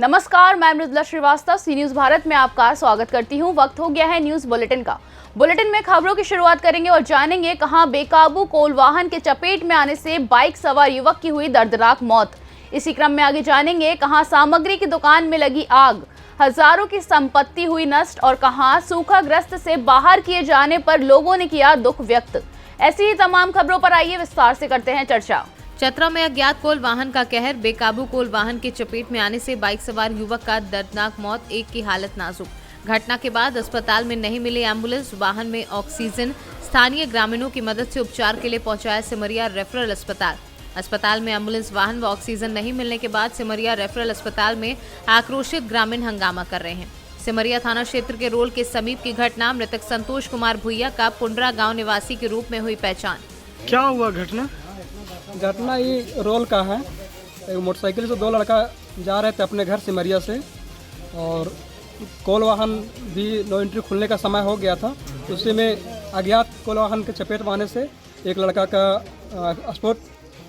नमस्कार, मैं मृदुला श्रीवास्तव सी न्यूज भारत में आपका स्वागत करती हूं। वक्त हो गया है न्यूज बुलेटिन का। बुलेटिन में खबरों की शुरुआत करेंगे और जानेंगे कहां बेकाबू कोल वाहन के चपेट में आने से बाइक सवार युवक की हुई दर्दनाक मौत। इसी क्रम में आगे जानेंगे कहां सामग्री की दुकान में लगी आग, हजारों की संपत्ति हुई नष्ट और कहां सूखाग्रस्त से बाहर किए जाने पर लोगों ने किया दुख व्यक्त। ऐसी ही तमाम खबरों पर आइए विस्तार से करते हैं चर्चा। चतरा में अज्ञात कोल वाहन का कहर, बेकाबू कोल वाहन के चपेट में आने से बाइक सवार युवक का दर्दनाक मौत, एक की हालत नाजुक। घटना के बाद अस्पताल में नहीं मिली एम्बुलेंस, वाहन में ऑक्सीजन, स्थानीय ग्रामीणों की मदद से उपचार के लिए पहुंचाया सिमरिया रेफरल अस्पताल। अस्पताल में एम्बुलेंस वाहन व ऑक्सीजन नहीं मिलने के बाद सिमरिया रेफरल अस्पताल में आक्रोशित ग्रामीण हंगामा कर रहे हैं। सिमरिया थाना क्षेत्र के रोल के समीप की घटना, मृतक संतोष कुमार भुइया का पुंडरा गाँव निवासी के रूप में हुई पहचान। क्या हुआ घटना? घटना ये रोल का है। एक मोटरसाइकिल से दो लड़का जा रहे थे अपने घर सिमरिया से, और कोल वाहन भी नो एंट्री खुलने का समय हो गया था। उसी में अज्ञात कोल वाहन के चपेट में आने से एक लड़का का स्पॉट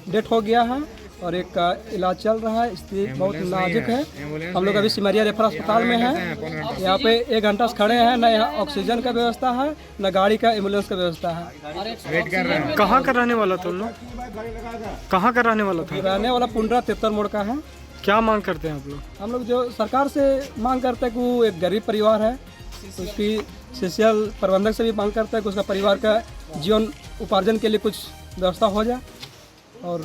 डेथ हो गया है और एक का इलाज चल रहा है। स्थिति बहुत नाजुक है। हम लोग अभी सिमरिया रेफरल अस्पताल में हैं। यहाँ पे 1 घंटा से खड़े हैं। न यहाँ ऑक्सीजन का व्यवस्था है, न गाड़ी का एम्बुलेंस का व्यवस्था है। कहाँ का रहने वाला था लोग? कहाँ का रहने वाला था? रहने वाला पुंडरा तितर मोड़ का है। क्या मांग करते हैं आप लोग? हम लोग जो सरकार से मांग करते हैं कि वो एक गरीब परिवार है, उसकी सोशल प्रबंधक से भी मांग करते हैं कि उसका परिवार का जीवन उपार्जन के लिए कुछ व्यवस्था हो जाए और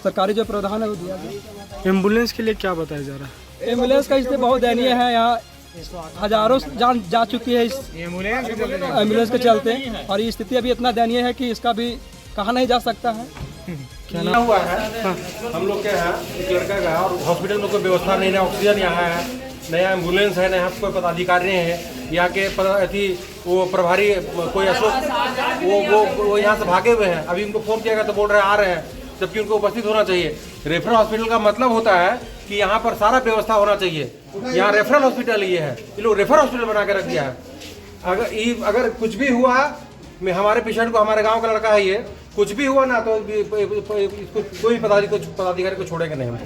सरकारी जो प्रावधान है वो दिया जाए। एम्बुलेंस के लिए क्या बताया जा रहा है? एम्बुलेंस का स्थिति बहुत दयनीय है। यहाँ हजारों जान जा चुकी है इस एम्बुलेंस के चलते, और ये स्थिति अभी इतना दयनीय है कि इसका भी कहा नहीं जा सकता है। क्या नाम हुआ है? हम लोग के यहाँ एक लड़का का, और हॉस्पिटल में कोई व्यवस्था नहीं है, ऑक्सीजन यहाँ है, नया एम्बुलेंस है, नया कोई पदाधिकारी है यहाँ के अथी वो प्रभारी कोई अशोक वो यहाँ से भागे हुए हैं। अभी उनको फोन किया गया तो बोल रहे हैं आ रहे हैं, जबकि उनको उपस्थित होना चाहिए। रेफरल हॉस्पिटल का मतलब होता है कि यहाँ पर सारा व्यवस्था होना चाहिए। यहाँ रेफरल हॉस्पिटल ये है, ये लोग रेफरल हॉस्पिटल बना के रख दिया है। अगर कुछ भी हुआ, मैं हमारे पेशेंट को, हमारे गांव का लड़का है ये, कुछ भी हुआ ना तो इसको कोई पदाधिकारी को छोड़ेंगे नहीं हम,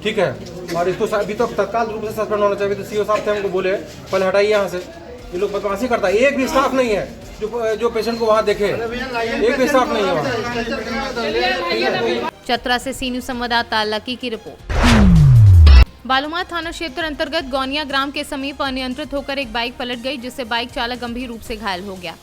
ठीक है। और इसको अभी तो तत्काल रूप से सस्पेंड होना चाहिए। तो सीओ साहब थे, हमको बोले पहले हटाइए यहाँ से, ये लोग बदमाशी करता है। एक भी स्टाफ नहीं है जो पेशेंट को वहाँ देखे, एक भी स्टाफ नहीं है वहाँ। चतरा से सी न्यूज संवाददाता लकी की रिपोर्ट। बालूमाथ थाना क्षेत्र अंतर्गत गौनिया ग्राम के समीप अनियंत्रित होकर एक बाइक पलट गई, जिससे बाइक चालक गंभीर रूप से घायल हो गया।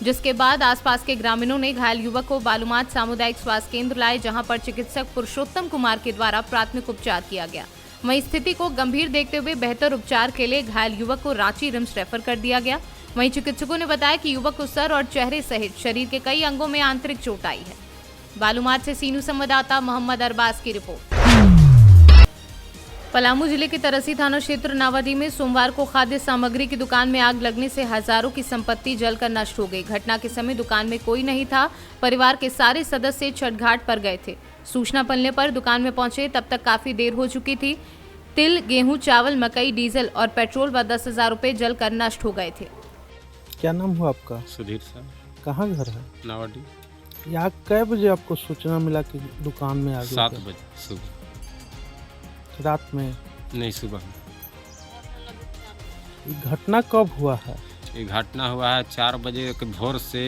जिसके बाद आसपास के ग्रामीणों ने घायल युवक को बालूमाथ सामुदायिक स्वास्थ्य केंद्र लाए, जहां पर चिकित्सक पुरुषोत्तम कुमार के द्वारा प्राथमिक उपचार किया गया। वहीं स्थिति को गंभीर देखते हुए बेहतर उपचार के लिए घायल युवक को रांची रिम्स रेफर कर दिया गया। वहीं चिकित्सकों ने बताया कि युवक को सर और चेहरे सहित शरीर के कई अंगों में आंतरिक चोट आई है। बालूमाथ से सी न्यूज संवाददाता मोहम्मद अरबाज की रिपोर्ट। पलामू जिले के तरसी थाना क्षेत्र नावाडी में सोमवार को खाद्य सामग्री की दुकान में आग लगने से हजारों की संपत्ति जलकर नष्ट हो गई। घटना के समय दुकान में कोई नहीं था। परिवार के सारे सदस्य छठघाट पर गए थे। सूचना मिलने पर दुकान में पहुंचे, तब तक काफी देर हो चुकी थी। तिल, गेहूं, चावल, मकई, डीजल और पेट्रोल व 10,000 रुपए जलकर नष्ट हो गए थे। क्या नाम हुआ आपका? सुधीर सर। कहाँ घर है? नावाडी। यहाँ कै बजे आपको सूचना मिला कि दुकान में आग? 7 बजे सुबह। रात में? नहीं, सुबह। ये घटना कब हुआ है? ये घटना हुआ है 4 बजे के भोर से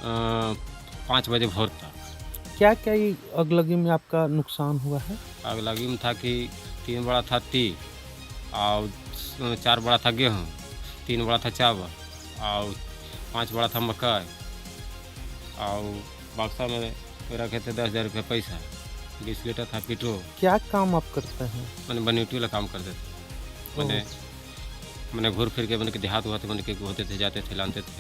5 बजे भोर तक। क्या क्या ये अगलगी में आपका नुकसान हुआ है? अगलगी में था कि 3 बड़ा था तिल और 4 बड़ा था गेहूँ, 3 बड़ा था चावल और 5 बड़ा था मकई, और बक्सा में रखे थे 10,000 रुपये पैसा, 20 लीटर था पेट्रोल। क्या काम आप करते हैं? मैंने बनीटी वाला काम करते थे। मैंने घूर फिर के मैंने देहात हुआ थे, मैंने के होते थे, जाते थे, लाते थे।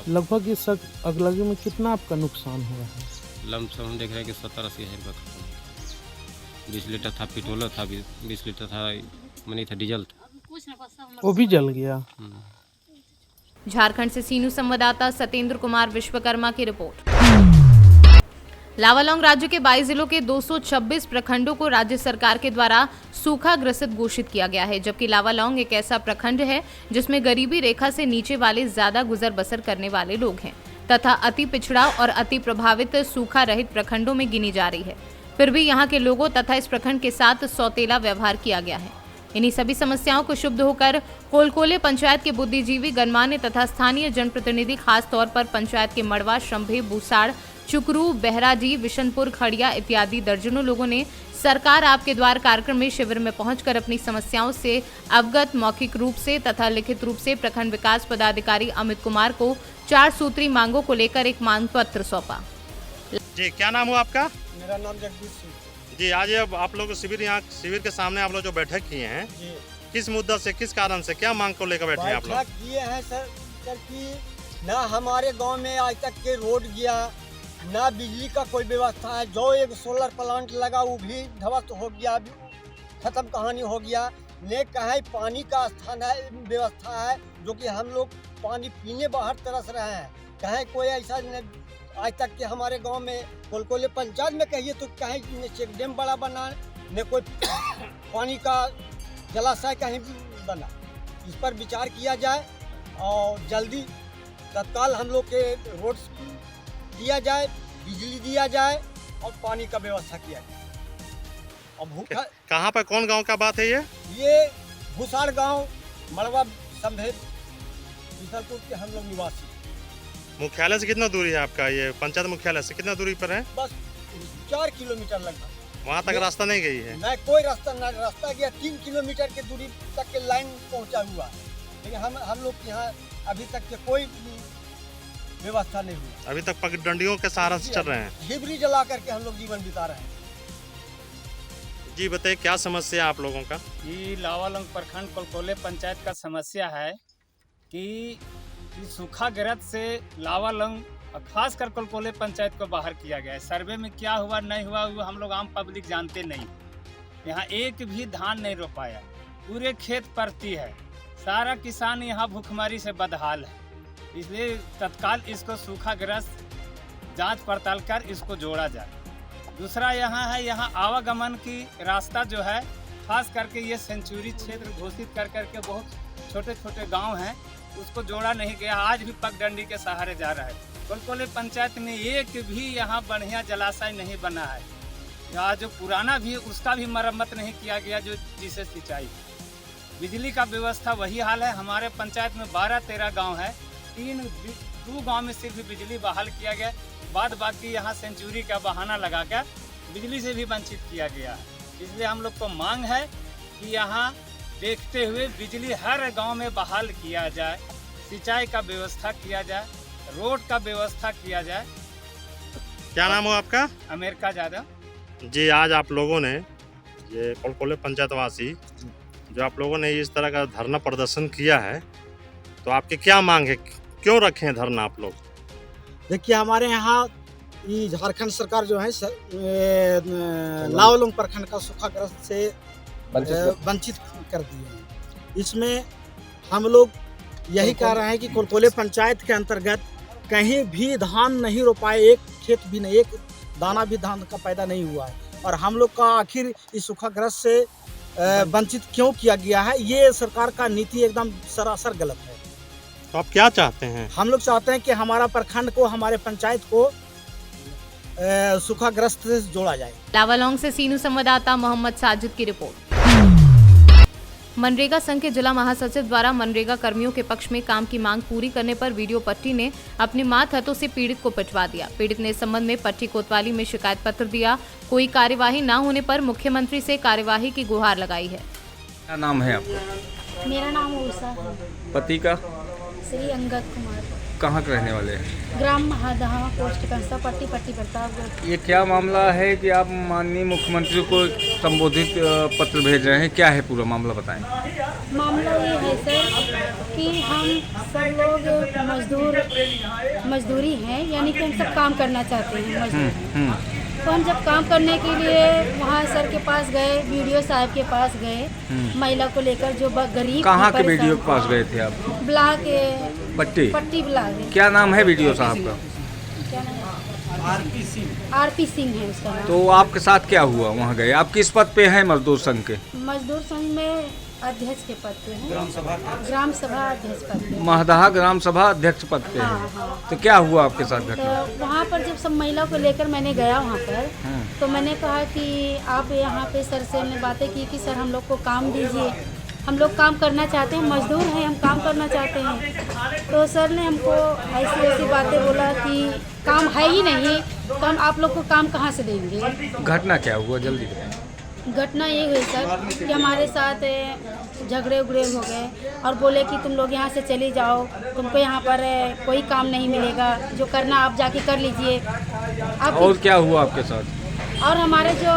लगभग इस अगलगी में कितना आपका नुकसान हुआ है? लमसम हम देख रहे हैं कि 70-80 हज़ार रुपये खत्म। 20 लीटर था पेट्रोल था, 20 लीटर था मनी था डीजल था, वो भी जल गया। झारखंड से सी न्यूज संवाददाता सत्येंद्र कुमार विश्वकर्मा की रिपोर्ट। लावालौंग राज्य के 22 जिलों के 226 प्रखंडों को राज्य सरकार के द्वारा सूखा ग्रसित घोषित किया गया है, जबकि लावालौंग एक ऐसा प्रखंड है जिसमें गरीबी रेखा से नीचे वाले ज्यादा गुजर बसर करने वाले लोग हैं तथा अति पिछड़ा और अति प्रभावित सूखा रहित प्रखंडों में गिनी जा रही है। फिर भी यहाँ के लोगों तथा इस प्रखंड के साथ सौतेला व्यवहार किया गया है। इन्हीं सभी समस्याओं को शुभ होकर कोलकोले पंचायत के बुद्धिजीवी, गणमान्य तथा स्थानीय जनप्रतिनिधि, खास तौर पर पंचायत के मड़वा, शंभे, बूसाड़, चुकरू, बहराजी, विशनपुर, खड़िया इत्यादि दर्जनों लोगों ने सरकार आपके द्वार कार्यक्रम में शिविर में पहुंचकर अपनी समस्याओं से अवगत मौखिक रूप से तथा लिखित रूप से प्रखंड विकास पदाधिकारी अमित कुमार को 4 सूत्री मांगों को लेकर एक मांग पत्र सौंपा। जी, क्या नाम हुआ आपका? मेरा नाम जगदीश सिंह जी, आज अब आप लोग शिविर के सामने आप लोग जो बैठक किए हैं, जी। किस मुद्दा से, किस कारण से, क्या मांग को लेकर बैठे हैं आप लोग? बैठक किए हैं सर कि ना हमारे गांव में आज तक के रोड गया, ना बिजली का कोई व्यवस्था है। जो एक सोलर प्लांट लगा वो भी ध्वस्त हो गया, खत्म कहानी हो गया। ने कहीं पानी का स्थान है, व्यवस्था है, जो कि हम लोग पानी पीने बाहर तरस रहे हैं। कहीं कोई ऐसा नहीं आज तक के हमारे गांव में, कोलकोले पंचायत में कहिए तो कहीं न चेक डैम बड़ा बना, न कोई पानी का जलाशय कहीं भी बना। इस पर विचार किया जाए और जल्दी तत्काल हम लोग के रोड दिया जाए, बिजली दिया जाए और पानी का व्यवस्था किया जाए। और भूखा कहाँ पर, कौन गांव का बात है ये भूसाड़ गांव, मड़वा, संभेद, विशलपुर के हम लोग निवासी। मुख्यालय से कितना दूरी है आपका? ये पंचायत मुख्यालय से कितना दूरी पर है? बस 4 किलोमीटर लगभग। वहाँ तक रास्ता नहीं गई है? नहीं, कोई रास्ता ना, रास्ता गया 3 किलोमीटर की दूरी तक के लाइन पहुंचा हुआ है, लेकिन हम लोग यहाँ अभी तक के कोई व्यवस्था नहीं हुई। अभी तक पगडंडियों के सहारा से चल रहे हैं? झिबरी जला करके हम लोग जीवन बिता रहे हैं। जी बताइए, क्या समस्या है आप लोगों का? ये लावालंग प्रखंड कोलकोले पंचायत का समस्या है कि सूखाग्रस्त से लावालंग और खासकर कोलकोले पंचायत को बाहर किया गया है। सर्वे में क्या हुआ नहीं हुआ वो हम लोग आम पब्लिक जानते नहीं। यहाँ एक भी धान नहीं रोपाया, पूरे खेत परती है, सारा किसान यहाँ भूखमरी से बदहाल है। इसलिए तत्काल इसको सूखाग्रस्त जांच पड़ताल कर इसको जोड़ा जाए। दूसरा यहाँ है, यहाँ आवागमन की रास्ता जो है, खास करके ये सेंचुरी क्षेत्र घोषित कर करके बहुत छोटे छोटे गांव हैं, उसको जोड़ा नहीं गया। आज भी पगडंडी के सहारे जा रहा है। कोलकोले पंचायत में एक भी यहाँ बढ़िया जलाशय नहीं बना है। यहाँ जो पुराना भी उसका भी मरम्मत नहीं किया गया, जो जिसे सिंचाई। बिजली का व्यवस्था वही हाल है। हमारे पंचायत में 12-13 गांव है, 2 गांव में सिर्फ बिजली बहाल किया गया, बाद बाकी यहाँ सेंचुरी का बहाना लगाकर बिजली से भी वंचित किया गया है। इसलिए हम लोग को मांग है कि यहाँ देखते हुए बिजली हर गांव में बहाल किया जाए, सिंचाई का व्यवस्था किया जाए, रोड का व्यवस्था किया जाए। क्या नाम हो आपका? अमेरिका यादव। जी, आज आप लोगों ने, ये कोलकोले पंचायतवासी, जो आप लोगों ने इस तरह का धरना प्रदर्शन किया है, तो आपकी क्या मांग है? क्यों रखे हैं धरना आप लोग? देखिए, हमारे यहाँ ये झारखंड सरकार जो है लावालंग प्रखंड का सूखाग्रस्त से वंचित कर दिए हैं। इसमें हम लोग यही कह रहे हैं कि कोलकोले पंचायत के अंतर्गत कहीं भी धान नहीं रोपाए, एक खेत भी नहीं, एक दाना भी धान का पैदा नहीं हुआ है। और हम लोग का आखिर इस सूखाग्रस्त से वंचित क्यों किया गया है, ये सरकार का नीति एकदम सरासर गलत है। तो आप क्या चाहते हैं? हम लोग चाहते हैं कि हमारा प्रखंड को, हमारे पंचायत को सूखाग्रस्त से जोड़ा जाए। लावालौंग से सीनू संवाददाता मोहम्मद साजिद की रिपोर्ट। मनरेगा संघ के जिला महासचिव द्वारा मनरेगा कर्मियों के पक्ष में काम की मांग पूरी करने पर वीडियो पट्टी ने अपनी माथ हाथों से पीड़ित को पिटवा दिया। पीड़ित ने इस संबंध में पट्टी कोतवाली में शिकायत पत्र दिया। कोई कार्यवाही न होने पर मुख्यमंत्री से कार्यवाही की गुहार लगाई है। क्या नाम है आपका? मेरा नाम उषा है। पति का? श्री अंगद कुमार। कहाँ के रहने वाले हैं? ग्राम महादहा, पोस्ट कंसा, पट्टी प्रतापगढ़। ये क्या मामला है कि आप माननीय मुख्यमंत्री को संबोधित पत्र भेज रहे हैं? क्या है पूरा मामला, बताएं। मामला ये है सर कि हम सब लोग मजदूरी हैं, यानी कि हम सब काम करना चाहते हैं, मजदूर हैं। तो हम जब काम करने के लिए वहाँ सर के पास गए, वीडियो साहब के पास गए, महिला को लेकर जो गरीब। कहाँ के वीडियो के पास गए थे आप? ब्लॉक पट्टी ब्लॉक। क्या नाम है वीडियो साहब का? क्या नाम है? आरपी सिंह है उसका नाम। तो आपके साथ क्या हुआ? वहाँ गए, आप किस पद पे हैं मजदूर संघ के? मजदूर संघ में अध्यक्ष के पद पे हैं, ग्राम सभा अध्यक्ष पद पे। महदहा ग्राम सभा अध्यक्ष पद पे है। हाँ, हाँ। तो क्या हुआ आपके साथ घटना? तो वहाँ पर जब सब महिलाओं को लेकर मैंने गया वहाँ पर, तो मैंने कहा कि आप यहाँ पे सर से हमने बातें की कि सर हम लोग को काम दीजिए, हम लोग काम करना चाहते हैं, मजदूर हैं, हम काम करना चाहते हैं। तो सर ने हमको ऐसी ऐसी बातें बोला कि काम है ही नहीं, तो हम आप लोग को काम कहाँ से देंगे। घटना क्या हुआ जल्दी बताएं। घटना ये हुई सर कि हमारे साथ झगड़े उगड़े हो गए और बोले कि तुम लोग यहाँ से चली जाओ, तुमको यहाँ पर कोई काम नहीं मिलेगा, जो करना आप जाके कर लीजिए। और क्या हुआ आपके साथ? और हमारे जो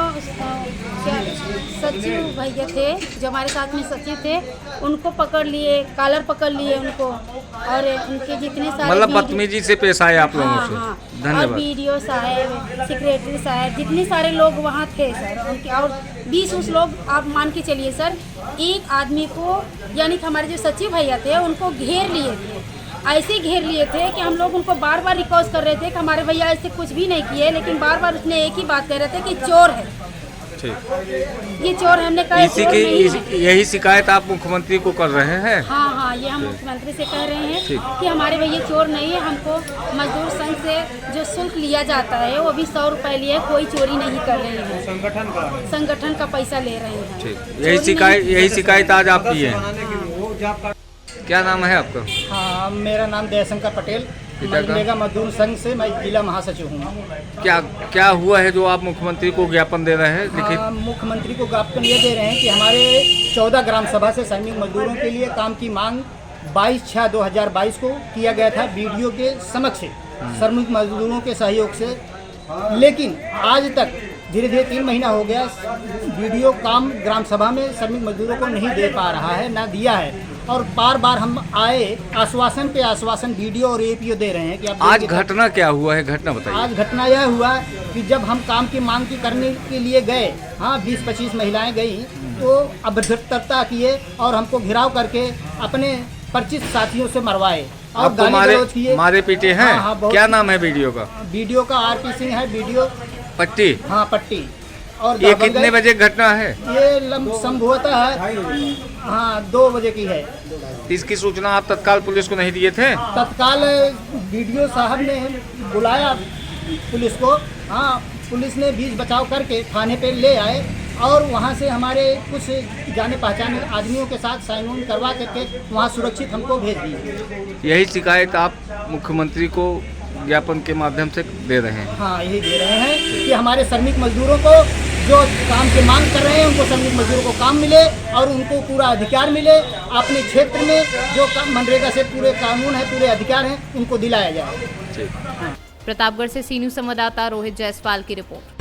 सचिव भैया थे, जो हमारे साथ में सचिव थे, उनको पकड़ लिए, कॉलर पकड़ लिए उनको, और उनके जितने सारे मतलब बदतमीजी से पेश आए आप लोगों से। हाँ, धन्यवाद। और बीडीओ साहब, सेक्रेटरी साहब, जितने सारे लोग वहाँ थे सर उनके, और 20 लोग आप मान के चलिए सर, एक आदमी को यानी कि हमारे जो सचिव भैया थे उनको घेर लिए थे, ऐसे घेर लिए थे कि हम लोग उनको बार बार रिक्वेस्ट कर रहे थे कि हमारे भैया ऐसे कुछ भी नहीं किए, लेकिन बार बार उसने एक ही बात कह रहे थे कि चोर है, ये चोर है। हमने कहा इसी की यही शिकायत आप मुख्यमंत्री को कर रहे हैं? हाँ हाँ, ये हम मुख्यमंत्री से कह रहे हैं कि हमारे भैया चोर नहीं है, हमको मजदूर संघ से जो शुल्क लिया जाता है वो भी 100 रुपए लिए, कोई चोरी नहीं कर रहे हैं, संगठन का पैसा ले रहे हैं। यही शिकायत आज आपकी है। क्या नाम है आपका? हाँ, मेरा नाम दयाशंकर पटेल, मनरेगा मजदूर संघ से मैं जिला महासचिव हूँ। क्या हुआ है जो आप मुख्यमंत्री को ज्ञापन दे रहे हैं? लिखित मुख्यमंत्री को ज्ञापन ये दे रहे हैं कि हमारे 14 ग्राम सभा से श्रमिक मजदूरों के लिए काम की मांग 22/6/2022 को किया गया था बीडीओ के समक्ष श्रमिक मजदूरों के सहयोग से, लेकिन आज तक धीरे धीरे 3 महीना हो गया, बीडीओ काम ग्राम सभा में श्रमिक मजदूरों को नहीं दे पा रहा है, ना दिया है, और बार बार हम आए, आश्वासन पे आश्वासन बीडीओ और एपीओ दे रहे हैं कि आज घटना क्या हुआ है, घटना बताइए। आज घटना यह हुआ कि जब हम काम की मांग की करने के लिए गए, हाँ 20-25 महिलाएं गई, तो अभद्रता किए और हमको घिराव करके अपने परिचित साथियों से मरवाए और गाली गलौज किए, मारे पीटे हैं। हाँ, क्या नाम है वीडियो का? वीडियो का आरपी सिंह है, वीडियो पट्टी। हाँ पट्टी। और ये कितने बजे घटना है? ये संभवतः है हाँ 2 बजे की है। इसकी सूचना आप तत्काल पुलिस को नहीं दिए थे? तत्काल वीडियो साहब ने बुलाया पुलिस को, हाँ पुलिस ने बीच बचाव करके थाने पे ले आए और वहाँ से हमारे कुछ जाने पहचाने आदमियों के साथ साइन ऑन करवा करके वहाँ सुरक्षित हमको भेज दिए। यही शिकायत आप मुख्यमंत्री को ज्ञापन के माध्यम से दे रहे हैं? हाँ, यही दे रहे हैं कि हमारे श्रमिक मजदूरों को जो काम की मांग कर रहे हैं, उनको श्रमिक मजदूरों को काम मिले और उनको पूरा अधिकार मिले, अपने क्षेत्र में जो मनरेगा से पूरे कानून है, पूरे अधिकार हैं, उनको दिलाया जाए। प्रतापगढ़ से सी न्यूज़ संवाददाता रोहित जायसवाल की रिपोर्ट।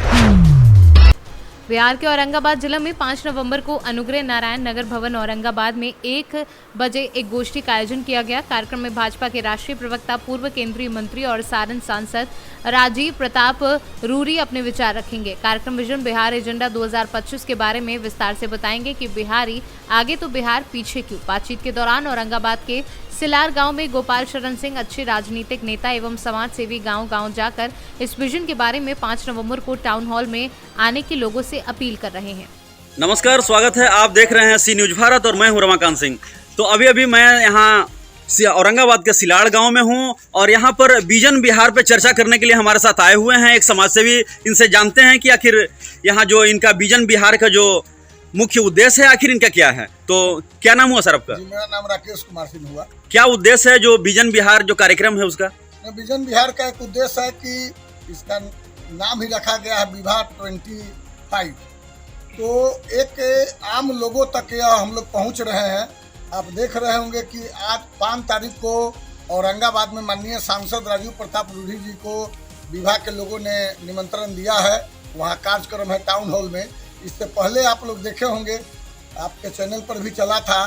बिहार के औरंगाबाद जिला में 5 नवंबर को अनुग्रह नारायण नगर भवन औरंगाबाद में 1 बजे एक गोष्ठी का आयोजन किया गया। कार्यक्रम में भाजपा के राष्ट्रीय प्रवक्ता, पूर्व केंद्रीय मंत्री और सारण सांसद राजीव प्रताप रूरी अपने विचार रखेंगे। कार्यक्रम विजन बिहार एजेंडा 2025 के बारे में विस्तार से बताएंगे कि बिहारी आगे तो बिहार पीछे क्यों। बातचीत के दौरान औरंगाबाद के सिलार गांव में गोपाल शरण सिंह अच्छे राजनीतिक नेता एवं समाज सेवी गांव-गांव जाकर इस विजन के बारे में 5 नवंबर को टाउन हॉल में आने के लोगों से अपील कर रहे हैं। नमस्कार, स्वागत है, आप देख रहे हैं सी न्यूज़ भारत और मैं हूं रमाकांत सिंह। तो अभी मैं यहाँ औरंगाबाद के सिलाड़ गांव में हूं और यहाँ पर विजन बिहार पे चर्चा करने के लिए हमारे साथ आए हुए हैं एक समाजसेवी। इनसे जानते हैं कि आखिर यहाँ जो इनका विजन बिहार का जो मुख्य उद्देश्य है, आखिर इनका क्या है। तो क्या नाम हुआ सर आपका? जी, मेरा नाम राकेश कुमार सिंह हुआ। क्या उद्देश्य है जो विजन बिहार जो कार्यक्रम है उसका? विजन बिहार का एक उद्देश्य है कि इसका नाम ही रखा गया है विवाह 25। तो एक आम लोगों तक यह हम लोग पहुँच रहे हैं। आप देख रहे होंगे कि आज 5 तारीख को औरंगाबाद में माननीय सांसद राजीव प्रताप रूडी जी को विवाह के लोगों ने निमंत्रण दिया है। वहाँ कार्यक्रम है टाउन हॉल में। इससे पहले आप लोग देखे होंगे, आपके चैनल पर भी चला था,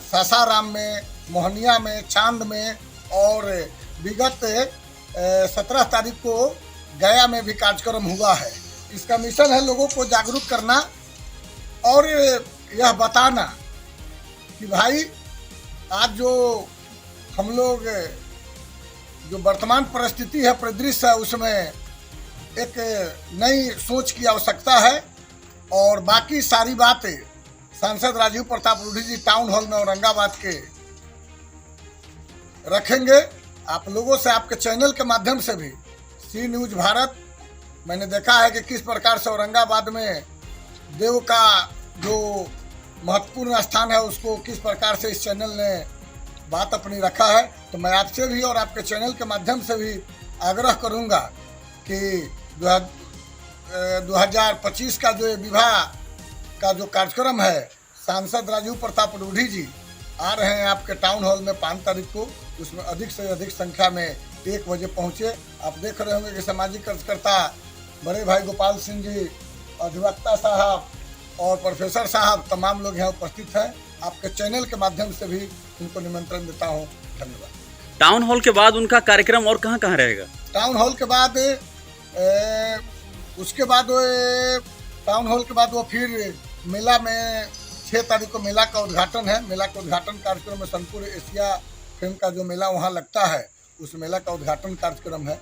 सासाराम में, मोहनिया में, चांद में और विगत 17 तारीख को गया में भी कार्यक्रम हुआ है। इसका मिशन है लोगों को जागरूक करना और यह बताना कि भाई आज जो हम लोग जो वर्तमान परिस्थिति है, परिदृश्य है, उसमें एक नई सोच की आवश्यकता है और बाकी सारी बातें सांसद राजीव प्रताप रूडी जी टाउन हॉल में औरंगाबाद के रखेंगे। आप लोगों से, आपके चैनल के माध्यम से भी सी न्यूज भारत, मैंने देखा है कि किस प्रकार से औरंगाबाद में देव का जो महत्वपूर्ण स्थान है उसको किस प्रकार से इस चैनल ने बात अपनी रखा है। तो मैं आपसे भी और आपके चैनल के माध्यम से भी आग्रह करूंगा कि 2025 का जो विवाह का जो कार्यक्रम है, सांसद राजीव प्रताप रूडी जी आ रहे हैं आपके टाउन हॉल में 5 तारीख को, उसमें अधिक से अधिक संख्या में 1 बजे पहुंचे। आप देख रहे होंगे कि सामाजिक कार्यकर्ता बड़े भाई गोपाल सिंह जी, अधिवक्ता साहब और प्रोफेसर साहब, तमाम लोग यहाँ उपस्थित हैं। आपके चैनल के माध्यम से भी उनको निमंत्रण देता हूँ। धन्यवाद। टाउन हॉल के बाद उनका कार्यक्रम और कहाँ कहाँ रहेगा? टाउन हॉल के बाद उसके बाद टाउन हॉल के बाद वो फिर मेला में 6 तारीख को मेला का उद्घाटन है। मेला का उद्घाटन कार्यक्रम में संपूर्ण एशिया फिल्म का जो मेला वहाँ लगता है, उस मेला का उद्घाटन कार्यक्रम है।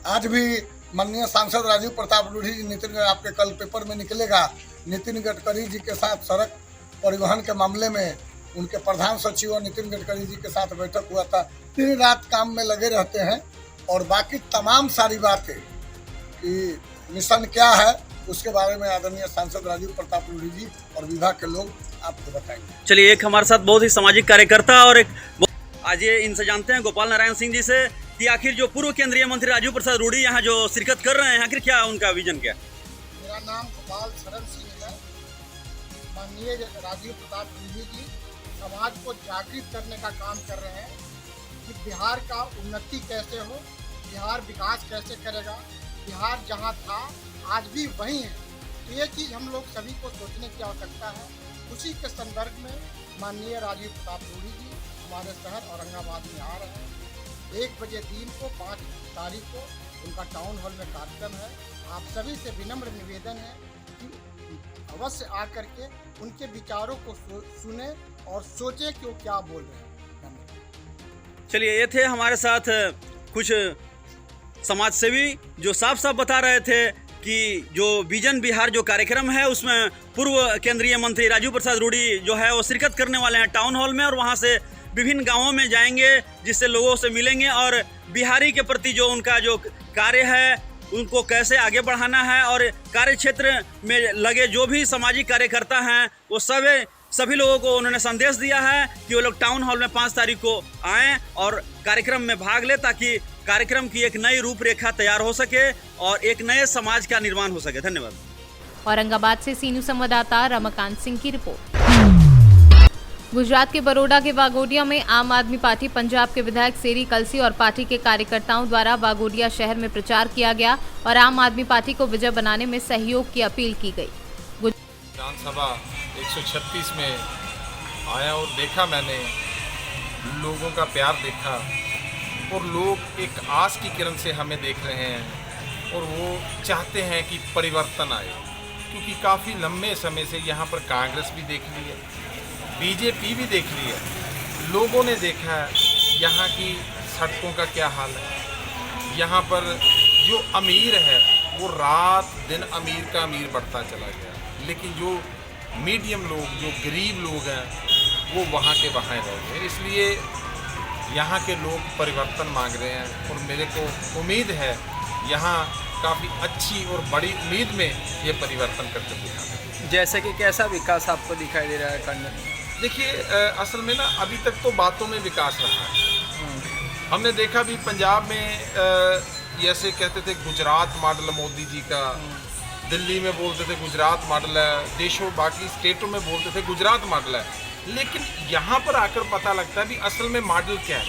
आज भी माननीय सांसद राजीव प्रताप रूडी जी, नितिन, आपके कल पेपर में निकलेगा, नितिन गडकरी जी के साथ सड़क परिवहन के मामले में उनके प्रधान सचिव और नितिन गडकरी जी के साथ बैठक हुआ था। दिन रात काम में लगे रहते हैं और बाकी तमाम सारी बातें कि मिशन क्या है उसके बारे में आदरणीय सांसद राजीव प्रताप रूडी जी और विभाग के लोग आपको बताएंगे। चलिए, एक हमारे साथ बहुत ही सामाजिक कार्यकर्ता और एक आज ये इनसे जानते हैं गोपाल नारायण सिंह जी से कि आखिर जो पूर्व केंद्रीय मंत्री राजीव प्रसाद रूडी यहाँ जो शिरकत कर रहे हैं, आखिर क्या उनका विजन क्या? मेरा नाम गोपाल शरण सिंह है। माननीय राजीव प्रताप रूडी जी समाज को जागृत करने का काम कर रहे हैं कि बिहार का उन्नति कैसे हो, बिहार विकास कैसे करेगा। बिहार जहाँ था आज भी वही है, तो ये चीज़ हम लोग सभी को सोचने की आवश्यकता है। उसी के संदर्भ में माननीय राजीव प्रताप रूडी जी हमारे शहर औरंगाबाद में आ रहे हैं। 1 बजे दिन को 5 तारीख को उनका टाउन हॉल में कार्यक्रम है। आप सभी से विनम्र निवेदन है कि अवश्य आकर के उनके विचारों को सुने और सोचे कि वो क्या बोल रहे हैं। चलिए, ये थे हमारे साथ कुछ समाज सेवी जो साफ साफ बता रहे थे कि जो विजन बिहार जो कार्यक्रम है उसमें पूर्व केंद्रीय मंत्री राजीव प्रसाद रूडी जो है वो शिरकत करने वाले हैं टाउन हॉल में, और वहाँ से विभिन्न गांवों में जाएंगे, जिससे लोगों से मिलेंगे और बिहारी के प्रति जो उनका जो कार्य है उनको कैसे आगे बढ़ाना है, और कार्य क्षेत्र में लगे जो भी सामाजिक कार्यकर्ता हैं वो सभी लोगों को उन्होंने संदेश दिया है कि वो लोग टाउन हॉल में 5 तारीख को आएँ और कार्यक्रम में भाग ले, ताकि कार्यक्रम की एक नई रूपरेखा तैयार हो सके और एक नए समाज का निर्माण हो सके। धन्यवाद। औरंगाबाद से सी न्यूज़ संवाददाता रमाकांत सिंह की रिपोर्ट। गुजरात के बड़ौदा के वाघोडिया में आम आदमी पार्टी पंजाब के विधायक सेरी कलसी और पार्टी के कार्यकर्ताओं द्वारा वाघोडिया शहर में प्रचार किया गया और आम आदमी पार्टी को विजय बनाने में सहयोग की अपील की गई। विधानसभा 136 में आया और देखा, मैंने लोगों का प्यार देखा और लोग एक आस की किरण से हमें देख रहे हैं और वो चाहते हैं कि परिवर्तन आए, क्योंकि काफ़ी लंबे समय से यहाँ पर कांग्रेस भी देख ली है, बीजेपी भी देख ली है। लोगों ने देखा है यहाँ की सड़कों का क्या हाल है। यहाँ पर जो अमीर है वो रात दिन अमीर का अमीर बढ़ता चला गया, लेकिन जो मीडियम लोग, जो गरीब लोग हैं, वो वहाँ के वहाँ रह गए। इसलिए यहाँ के लोग परिवर्तन मांग रहे हैं और मेरे को उम्मीद है यहाँ काफ़ी अच्छी और बड़ी उम्मीद में ये परिवर्तन करके दिखाएंगे। जैसे कि कैसा विकास आपको दिखाई दे रहा है करने? देखिए, असल में ना अभी तक तो बातों में विकास रहा है। हमने देखा भी पंजाब में जैसे कहते थे गुजरात मॉडल मोदी जी का, दिल्ली में बोलते थे गुजरात मॉडल है, देशों बाकी स्टेटों में बोलते थे गुजरात मॉडल है, लेकिन यहाँ पर आकर पता लगता है भी असल में मॉडल क्या है।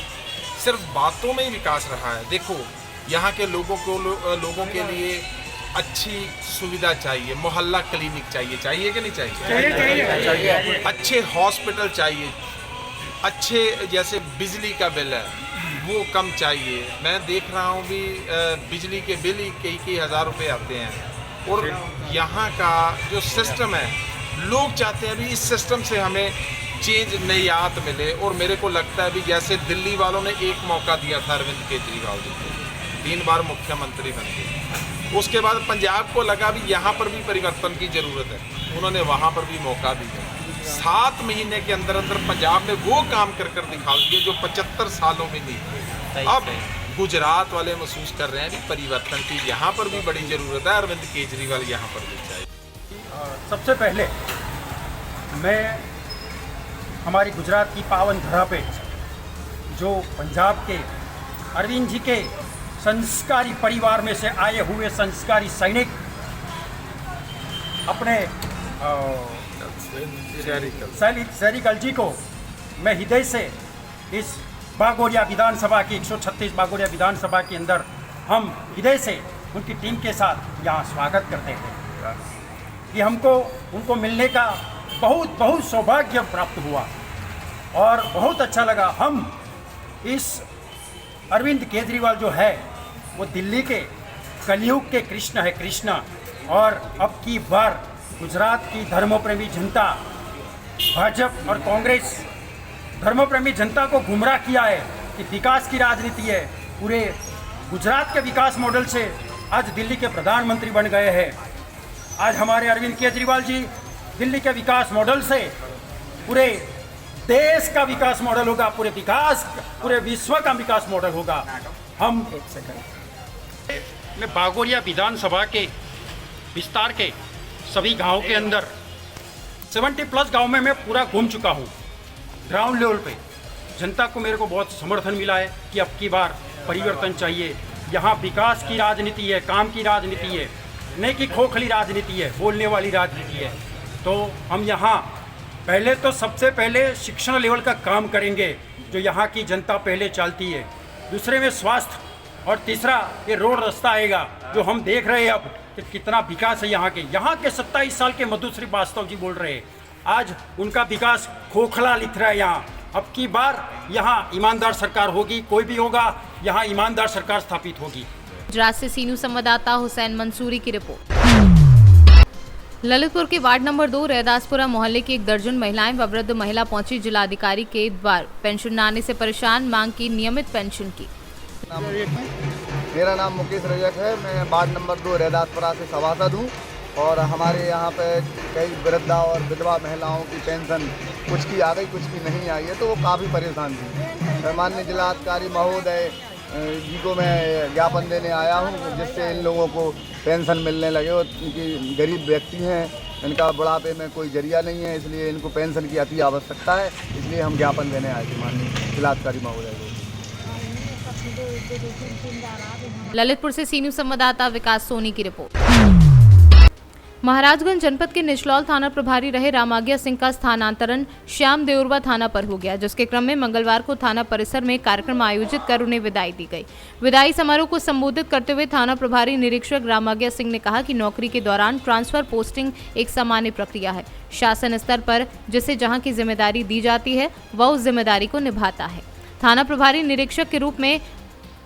सिर्फ बातों में ही विकास रहा है। देखो, यहाँ के लोगों के लिए अच्छी सुविधा चाहिए, मोहल्ला क्लिनिक चाहिए कि नहीं चाहिए? अच्छे हॉस्पिटल चाहिए, अच्छे जैसे बिजली का बिल है वो कम चाहिए। मैं देख रहा हूँ भी बिजली के बिल ही कई हज़ार रुपये आते हैं। और यहाँ का जो सिस्टम है, लोग चाहते हैं भी इस सिस्टम से हमें चेंज नयात मिले। और मेरे को लगता है भी जैसे दिल्ली वालों ने एक मौका दिया था अरविंद केजरीवाल जी को, 3 बार मुख्यमंत्री बन गए, उसके बाद पंजाब को लगा भी यहाँ पर भी परिवर्तन की ज़रूरत है। उन्होंने वहाँ पर भी मौका दिया। 7 महीने के अंदर अंदर पंजाब में वो काम कर दिखा दिए जो 75 सालों में नहीं थे। अब गुजरात वाले महसूस कर रहे हैं कि परिवर्तन की यहाँ पर भी बड़ी ज़रूरत है। अरविंद केजरीवाल यहाँ पर भी चाहिए। सबसे पहले मैं हमारी गुजरात की पावन धरा पे जो पंजाब के अरविंद जी के संस्कारी परिवार में से आए हुए संस्कारी सैनिक अपने सैरिकल जी को मैं हृदय से इस बागोरिया विधानसभा की 136 बागोरिया विधानसभा के अंदर हम हृदय से उनकी टीम के साथ यहाँ स्वागत करते हैं कि हमको उनको मिलने का बहुत बहुत सौभाग्य प्राप्त हुआ और बहुत अच्छा लगा। हम इस अरविंद केजरीवाल जो है वो दिल्ली के कलयुग के कृष्ण है, कृष्णा। और अब की बार गुजरात की धर्मप्रेमी जनता, भाजपा और कांग्रेस धर्मप्रेमी जनता को गुमराह किया है कि विकास की राजनीति है। पूरे गुजरात के विकास मॉडल से आज दिल्ली के प्रधानमंत्री बन गए हैं। आज हमारे अरविंद केजरीवाल जी दिल्ली के विकास मॉडल से पूरे देश का विकास मॉडल होगा, पूरे विश्व का विकास मॉडल होगा। हम मैं बागोरिया विधानसभा के विस्तार के सभी गांव के अंदर 70+ गांव में मैं पूरा घूम चुका हूं। ग्राउंड लेवल पे जनता को मेरे को बहुत समर्थन मिला है कि अब की बार परिवर्तन चाहिए। यहाँ विकास की राजनीति है, काम की राजनीति है, नहीं कि खोखली राजनीति है, बोलने वाली राजनीति है। तो हम यहाँ पहले तो सबसे पहले शिक्षण लेवल का काम करेंगे जो यहाँ की जनता पहले चाहती है। दूसरे में स्वास्थ्य और तीसरा ये रोड रास्ता आएगा जो हम देख रहे हैं अब कि कितना विकास है यहाँ के। 27 साल के मधु श्रीवास्तव जी बोल रहे हैं, आज उनका विकास खोखला लिख रहा है यहाँ। अब की बार यहाँ ईमानदार सरकार होगी, कोई भी होगा यहाँ ईमानदार सरकार स्थापित होगी। गुजरात से सी न्यूज़ संवाददाता हुसैन मंसूरी की रिपोर्ट। ललितपुर के वार्ड नंबर 2 रैदासपुरा मोहल्ले की 1 दर्जन महिलाएं व वृद्ध महिला पहुंची जिलाधिकारी के द्वार। पेंशन न आने से परेशान, मांग की नियमित पेंशन की। मेरा नाम मुकेश रजक है, मैं वार्ड नंबर 2 रैदासपुरा से सभासद हूँ और हमारे यहाँ पे कई वृद्धा और विधवा महिलाओं की पेंशन कुछ की आ गई, कुछ की नहीं आई है, तो वो काफ़ी परेशान थी। माननीय जिलाधिकारी महोदय जी को मैं ज्ञापन देने आया हूँ जिससे इन लोगों को पेंशन मिलने लगे। और इनकी गरीब व्यक्ति हैं, इनका बुढ़ापे में कोई जरिया नहीं है, इसलिए इनको पेंशन की अति आवश्यकता है, इसलिए हम ज्ञापन देने आए थे माननीय जिलाधिकारी महोदय को। ललितपुर से सी न्यूज़ संवाददाता विकास सोनी की रिपोर्ट। महाराजगंज जनपद के निचलौल थाना प्रभारी रहे रामाज्ञा सिंह का स्थानांतरण श्याम देउरवा थाना पर हो गया, जिसके क्रम में मंगलवार को थाना परिसर में कार्यक्रम आयोजित कर उन्हें विदाई दी गई। विदाई समारोह को संबोधित करते हुए थाना प्रभारी निरीक्षक रामाज्ञा सिंह ने कहा कि नौकरी के दौरान ट्रांसफर पोस्टिंग एक सामान्य प्रक्रिया है। शासन स्तर पर जिसे जहां की जिम्मेदारी दी जाती है वह उस जिम्मेदारी को निभाता है। थाना प्रभारी निरीक्षक के रूप में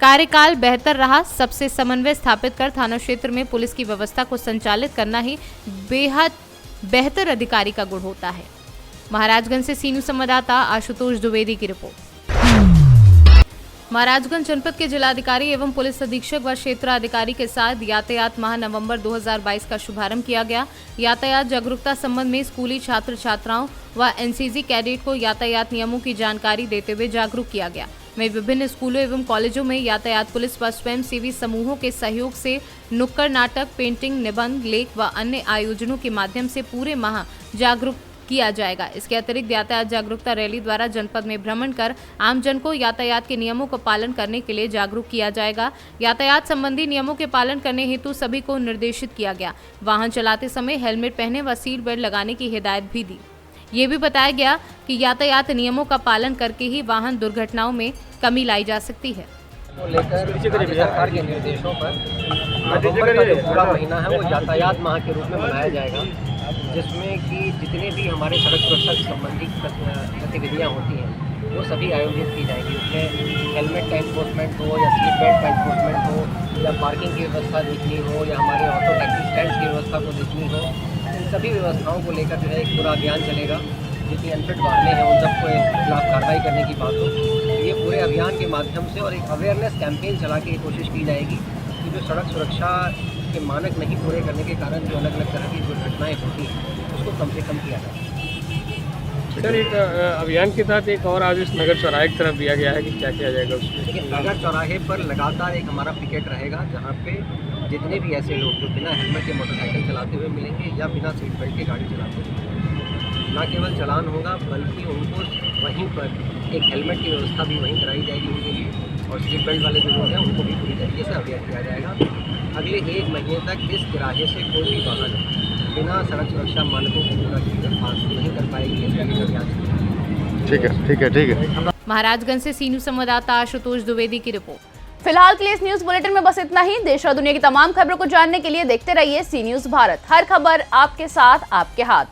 कार्यकाल बेहतर रहा। सबसे समन्वय स्थापित कर थाना क्षेत्र में पुलिस की व्यवस्था को संचालित करना ही बेहद बेहतर अधिकारी का गुण होता है। महाराजगंज से सी न्यूज़ संवाददाता आशुतोष द्विवेदी की रिपोर्ट। महाराजगंज जनपद के जिलाधिकारी एवं पुलिस अधीक्षक व क्षेत्राधिकारी के साथ यातायात माह नवंबर 2022 का शुभारंभ किया गया। यातायात जागरूकता संबंध में स्कूली छात्र छात्राओं व एनसीसी कैडेट को यातायात नियमों की जानकारी देते हुए जागरूक किया गया। में विभिन्न स्कूलों एवं कॉलेजों में यातायात पुलिस व स्वयंसेवी समूहों के सहयोग से नुक्कड़ नाटक, पेंटिंग, निबंध, लेख व अन्य आयोजनों के माध्यम से पूरे माह जागरूक किया जाएगा। इसके अतिरिक्त यातायात जागरूकता रैली द्वारा जनपद में भ्रमण कर आमजन को यातायात के नियमों का पालन करने के लिए जागरूक किया जाएगा। यातायात संबंधी नियमों के पालन करने हेतु सभी को निर्देशित किया गया। वाहन चलाते समय हेलमेट पहने व सीट बेल्ट लगाने की हिदायत भी दी। ये भी बताया गया कि यातायात नियमों का पालन करके ही वाहन दुर्घटनाओं में कमी लाई जा सकती है। लेकर राज्य सरकार के निर्देशों पर नवंबर का जो पूरा महीना है वो यातायात माह के रूप में मनाया जाएगा, जिसमें कि जितने भी हमारे सड़क सुरक्षा से संबंधित गतिविधियाँ होती हैं वो सभी आयोजित की जाएंगी। उसमें हेलमेट का इन्फोर्समेंट हो या सीट बेल्ट का इन्फोर्समेंट हो या पार्किंग की व्यवस्था देखनी हो या हमारे ऑटो टैक्सी स्टैंड की व्यवस्था को देखनी हो, इन सभी व्यवस्थाओं को लेकर जो है एक पूरा अभियान चलेगा। जितनी अनफिट वाहनें हैं उन सबको खिलाफ कार्रवाई करने की बात हो, ये पूरे अभियान के माध्यम से और एक अवेयरनेस कैंपेन चला के कोशिश की जाएगी कि जो सड़क सुरक्षा के मानक नहीं पूरे करने के कारण जो अलग अलग तरह की दुर्घटनाएं होती हैं उसको कम से कम किया जाए। सर, एक अभियान के तहत एक और आदेश नगर चौराहे की तरफ दिया गया है कि क्या किया जाएगा उसमें? देखिए, नगर चौराहे पर लगातार एक हमारा पिकेट रहेगा जहाँ पे जितने भी ऐसे लोग जो बिना हेलमेट के मोटरसाइकिल चलाते हुए मिलेंगे या बिना सीट बेल्ट के गाड़ी चलाते हुए मिलेंगे, न केवल चालान होगा बल्कि उनको वहीं पर एक हेलमेट की व्यवस्था भी वहीं कराई जाएगी उनके लिए, और सीट बेल्ट वाले जो लोग हैं उनको भी पूरी तरीके से अवेयर किया जाएगा। अगले 1 महीने तक इस तिराहे से कोई भी वाहन बिना सड़क सुरक्षा मानकों को पूरा पास नहीं कर पाएगी। इसका अभियान ठीक है। महाराजगंज से सी न्यूज़ संवाददाता आशुतोष द्विवेदी की रिपोर्ट। फिलहाल के लिए इस न्यूज बुलेटिन में बस इतना ही। देश और दुनिया की तमाम खबरों को जानने के लिए देखते रहिए सी न्यूज भारत। हर खबर आपके साथ, आपके हाथ।